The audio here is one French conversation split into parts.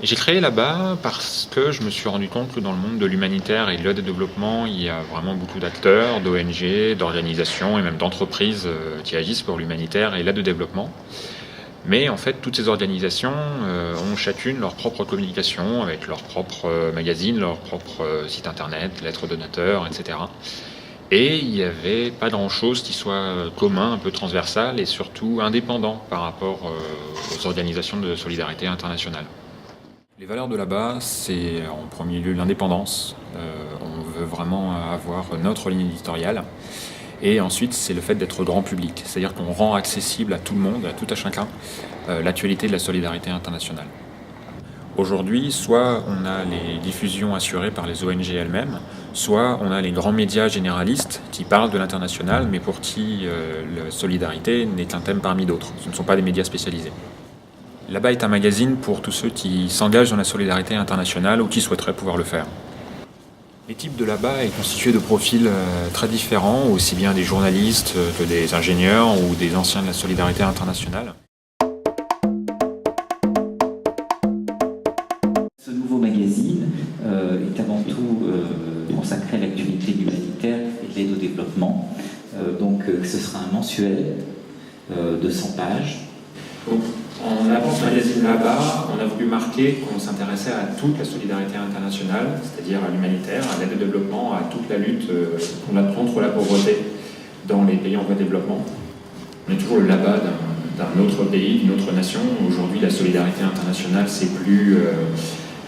J'ai créé là-bas parce que je me suis rendu compte que dans le monde de l'humanitaire et de l'aide au développement, il y a vraiment beaucoup d'acteurs, d'ONG, d'organisations et même d'entreprises qui agissent pour l'humanitaire et l'aide au développement. Mais en fait, toutes ces organisations ont chacune leur propre communication avec leur propre magazine, leur propre site internet, lettres donateurs, etc. Et il n'y avait pas grand-chose qui soit commun, un peu transversal et surtout indépendant par rapport aux organisations de solidarité internationale. Les valeurs de là-bas, c'est en premier lieu l'indépendance. On veut vraiment avoir notre ligne éditoriale. Et ensuite, c'est le fait d'être grand public. C'est-à-dire qu'on rend accessible à tout le monde, à tout à chacun, l'actualité de la solidarité internationale. Aujourd'hui, soit on a les diffusions assurées par les ONG elles-mêmes, soit on a les grands médias généralistes qui parlent de l'international, mais pour qui la solidarité n'est qu'un thème parmi d'autres. Ce ne sont pas des médias spécialisés. Là-bas est un magazine pour tous ceux qui s'engagent dans la solidarité internationale ou qui souhaiteraient pouvoir le faire. L'équipe de là-bas est constituée de profils très différents, aussi bien des journalistes que des ingénieurs ou des anciens de la solidarité internationale. Ce nouveau magazine est avant tout consacré à l'actualité humanitaire et de l'aide au développement. Donc ce sera un mensuel de 100 pages. En avant ce magazine là-bas, on a voulu marquer qu'on s'intéressait à toute la solidarité internationale, c'est-à-dire à l'humanitaire, à l'aide au développement, à toute la lutte contre la pauvreté dans les pays en voie de développement. On est toujours le là-bas d'un autre pays, d'une autre nation. Aujourd'hui, la solidarité internationale, c'est plus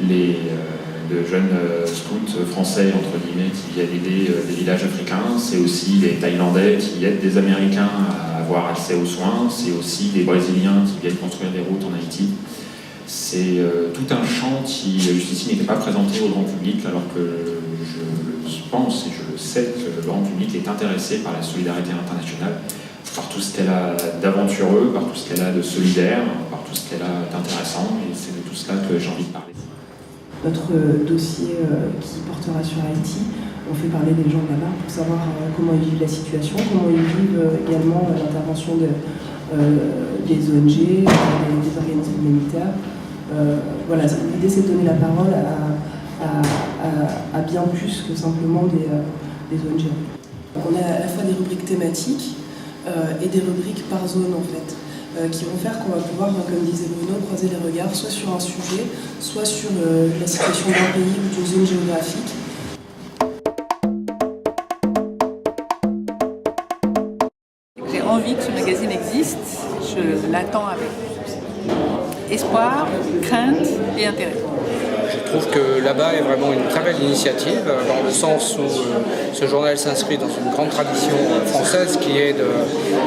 de jeunes scouts français, entre guillemets, qui viennent aider des villages africains. C'est aussi les Thaïlandais qui aident des Américains à avoir accès aux soins. C'est aussi des Brésiliens qui viennent construire des routes en Haïti. C'est tout un champ qui, jusqu'ici, n'était pas présenté au grand public, alors que je pense et je le sais que le grand public est intéressé par la solidarité internationale, par tout ce qu'elle a d'aventureux, par tout ce qu'elle a de solidaire, par tout ce qu'elle a d'intéressant, et c'est de tout cela que j'ai envie de parler. Notre dossier qui portera sur Haïti, on fait parler des gens là-bas pour savoir comment ils vivent la situation, comment ils vivent également l'intervention des ONG, des organismes humanitaires. Voilà, l'idée c'est de donner la parole à bien plus que simplement des ONG. On a à la fois des rubriques thématiques et des rubriques par zone en fait. Qui vont faire qu'on va pouvoir, comme disait Bruno, croiser les regards soit sur un sujet, soit sur la situation d'un pays ou d'une zone géographique. J'ai envie que ce magazine existe, je l'attends avec espoir, crainte et intérêt. Je trouve que là-bas est vraiment une très belle initiative, dans le sens où ce journal s'inscrit dans une grande tradition française qui est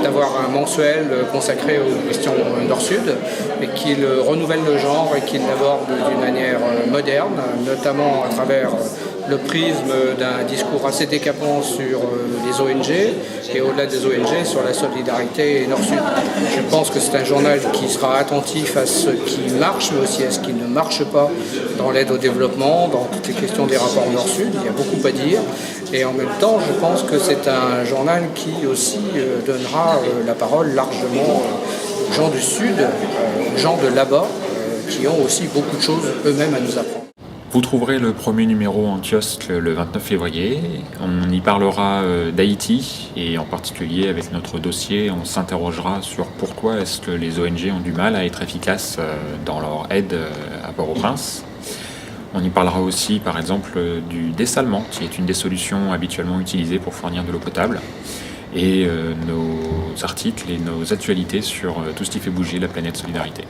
d'avoir un mensuel consacré aux questions Nord-Sud, et qu'il renouvelle le genre et qu'il l'aborde d'une manière moderne, notamment à travers le prisme d'un discours assez décapant sur les ONG et au-delà des ONG sur la solidarité Nord-Sud. Je pense que c'est un journal qui sera attentif à ce qui marche mais aussi à ce qui ne marche pas dans l'aide au développement, dans toutes les questions des rapports Nord-Sud. Il y a beaucoup à dire et en même temps je pense que c'est un journal qui aussi donnera la parole largement aux gens du Sud, aux gens de là-bas qui ont aussi beaucoup de choses eux-mêmes à nous apprendre. Vous trouverez le premier numéro en kiosque le 29 février. On y parlera d'Haïti et en particulier avec notre dossier, on s'interrogera sur pourquoi est-ce que les ONG ont du mal à être efficaces dans leur aide à Port-au-Prince. On y parlera aussi par exemple du dessalement, qui est une des solutions habituellement utilisées pour fournir de l'eau potable, et nos articles et nos actualités sur tout ce qui fait bouger la planète Solidarité.